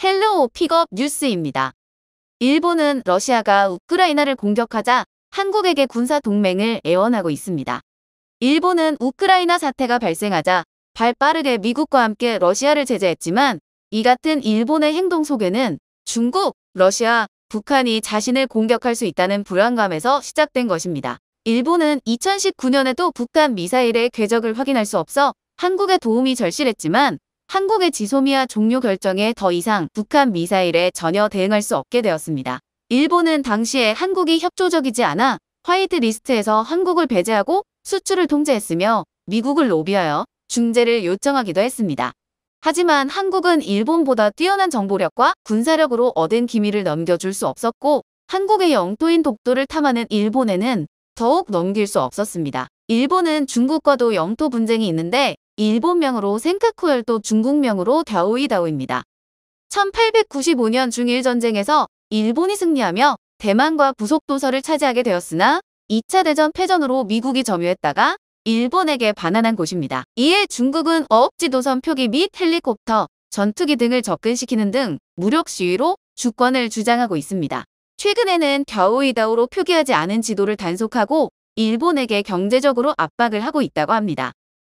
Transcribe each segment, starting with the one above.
헬로 픽업 뉴스입니다. 일본은 러시아가 우크라이나를 공격하자 한국에게 군사 동맹을 애원하고 있습니다. 일본은 우크라이나 사태가 발생하자 발빠르게 미국과 함께 러시아를 제재했지만 이 같은 일본의 행동 속에는 중국, 러시아, 북한이 자신을 공격할 수 있다는 불안감에서 시작된 것입니다. 일본은 2019년에도 북한 미사일의 궤적을 확인할 수 없어 한국의 도움이 절실했지만 한국의 지소미아 종료 결정에 더 이상 북한 미사일에 전혀 대응할 수 없게 되었습니다. 일본은 당시에 한국이 협조적이지 않아 화이트리스트에서 한국을 배제하고 수출을 통제했으며 미국을 로비하여 중재를 요청하기도 했습니다. 하지만 한국은 일본보다 뛰어난 정보력과 군사력으로 얻은 기밀을 넘겨줄 수 없었고 한국의 영토인 독도를 탐하는 일본에는 더욱 넘길 수 없었습니다. 일본은 중국과도 영토 분쟁이 있는데 일본명으로 센카쿠열도 중국명으로 갸오이다오입니다. 1895년 중일전쟁에서 일본이 승리하며 대만과 부속도서를 차지하게 되었으나 2차 대전 패전으로 미국이 점유했다가 일본에게 반환한 곳입니다. 이에 중국은 어업지도선 표기 및 헬리콥터, 전투기 등을 접근시키는 등 무력 시위로 주권을 주장하고 있습니다. 최근에는 갸오이다오로 표기하지 않은 지도를 단속하고 일본에게 경제적으로 압박을 하고 있다고 합니다.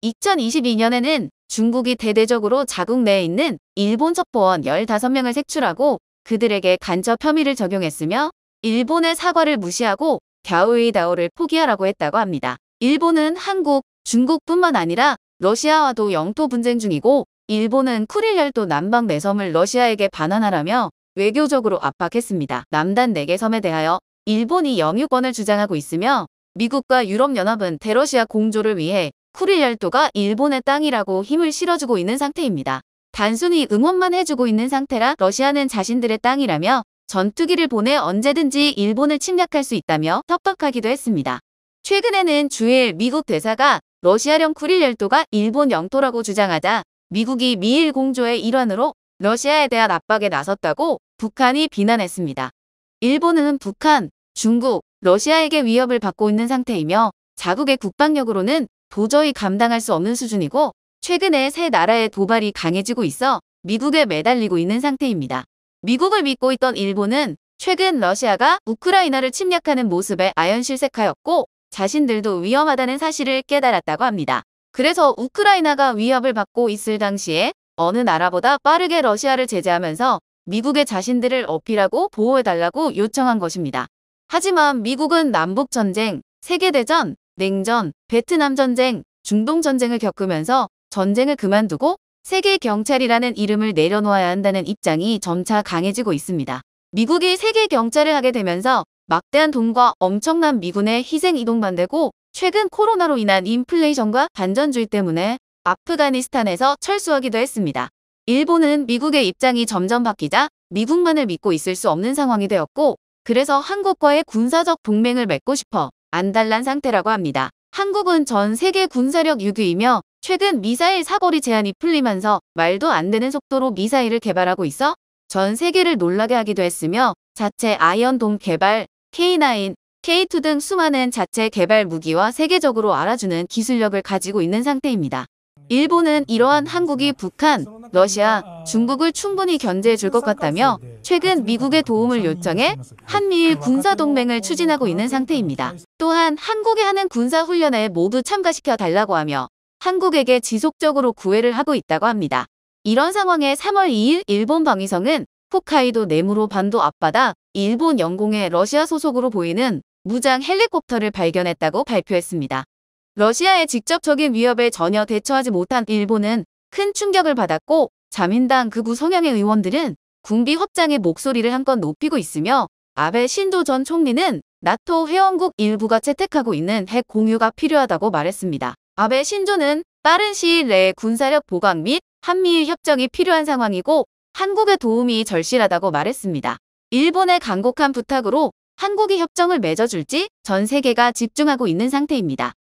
2022년에는 중국이 대대적으로 자국 내에 있는 일본 첩보원 15명을 색출하고 그들에게 간첩 혐의를 적용했으며 일본의 사과를 무시하고 갸오이다오를 포기하라고 했다고 합니다. 일본은 한국, 중국뿐만 아니라 러시아와도 영토 분쟁 중이고 일본은 쿠릴열도 남방 4섬을 러시아에게 반환하라며 외교적으로 압박했습니다. 남단 4개 섬에 대하여 일본이 영유권을 주장하고 있으며 미국과 유럽연합은 대러시아 공조를 위해 쿠릴열도가 일본의 땅이라고 힘을 실어주고 있는 상태입니다. 단순히 응원만 해주고 있는 상태라 러시아는 자신들의 땅이라며 전투기를 보내 언제든지 일본을 침략할 수 있다며 협박하기도 했습니다. 최근에는 주일 미국 대사가 러시아령 쿠릴열도가 일본 영토라고 주장하자 미국이 미일 공조의 일환으로 러시아에 대한 압박에 나섰다고 북한이 비난했습니다. 일본은 북한, 중국, 러시아에게 위협을 받고 있는 상태이며 자국의 국방력으로는 도저히 감당할 수 없는 수준이고 최근에 세 나라의 도발이 강해지고 있어 미국에 매달리고 있는 상태입니다. 미국을 믿고 있던 일본은 최근 러시아가 우크라이나를 침략하는 모습에 아연실색하였고 자신들도 위험하다는 사실을 깨달았다고 합니다. 그래서 우크라이나가 위협을 받고 있을 당시에 어느 나라보다 빠르게 러시아를 제재하면서 미국의 자신들을 어필하고 보호해달라고 요청한 것입니다. 하지만 미국은 남북전쟁, 세계대전, 냉전, 베트남전쟁, 중동전쟁을 겪으면서 전쟁을 그만두고 세계경찰이라는 이름을 내려놓아야 한다는 입장이 점차 강해지고 있습니다. 미국이 세계경찰을 하게 되면서 막대한 돈과 엄청난 미군의 희생 이동만 되고 최근 코로나로 인한 인플레이션과 반전주의 때문에 아프가니스탄에서 철수하기도 했습니다. 일본은 미국의 입장이 점점 바뀌자 미국만을 믿고 있을 수 없는 상황이 되었고 그래서 한국과의 군사적 동맹을 맺고 싶어 안달난 상태라고 합니다. 한국은 전 세계 군사력 6위이며 최근 미사일 사거리 제한이 풀리면서 말도 안 되는 속도로 미사일을 개발하고 있어 전 세계를 놀라게 하기도 했으며 자체 아이언돔 개발, K9, K2 등 수많은 자체 개발 무기와 세계적으로 알아주는 기술력을 가지고 있는 상태입니다. 일본은 이러한 한국이 북한, 러시아, 중국을 충분히 견제해 줄 것 같다며 최근 미국의 도움을 요청해 한미일 군사동맹을 추진하고 있는 상태입니다. 또한 한국이 하는 군사훈련에 모두 참가시켜 달라고 하며 한국에게 지속적으로 구애를 하고 있다고 합니다. 이런 상황에 3월 2일 일본 방위성은 홋카이도 네무로 반도 앞바다 일본 영공의 러시아 소속으로 보이는 무장 헬리콥터를 발견했다고 발표했습니다. 러시아의 직접적인 위협에 전혀 대처하지 못한 일본은 큰 충격을 받았고 자민당 극우 성향의 의원들은 군비 확장의 목소리를 한껏 높이고 있으며 아베 신조 전 총리는 나토 회원국 일부가 채택하고 있는 핵 공유가 필요하다고 말했습니다. 아베 신조는 빠른 시일 내에 군사력 보강 및 한미일 협정이 필요한 상황이고 한국의 도움이 절실하다고 말했습니다. 일본의 간곡한 부탁으로 한국이 협정을 맺어줄지 전 세계가 집중하고 있는 상태입니다.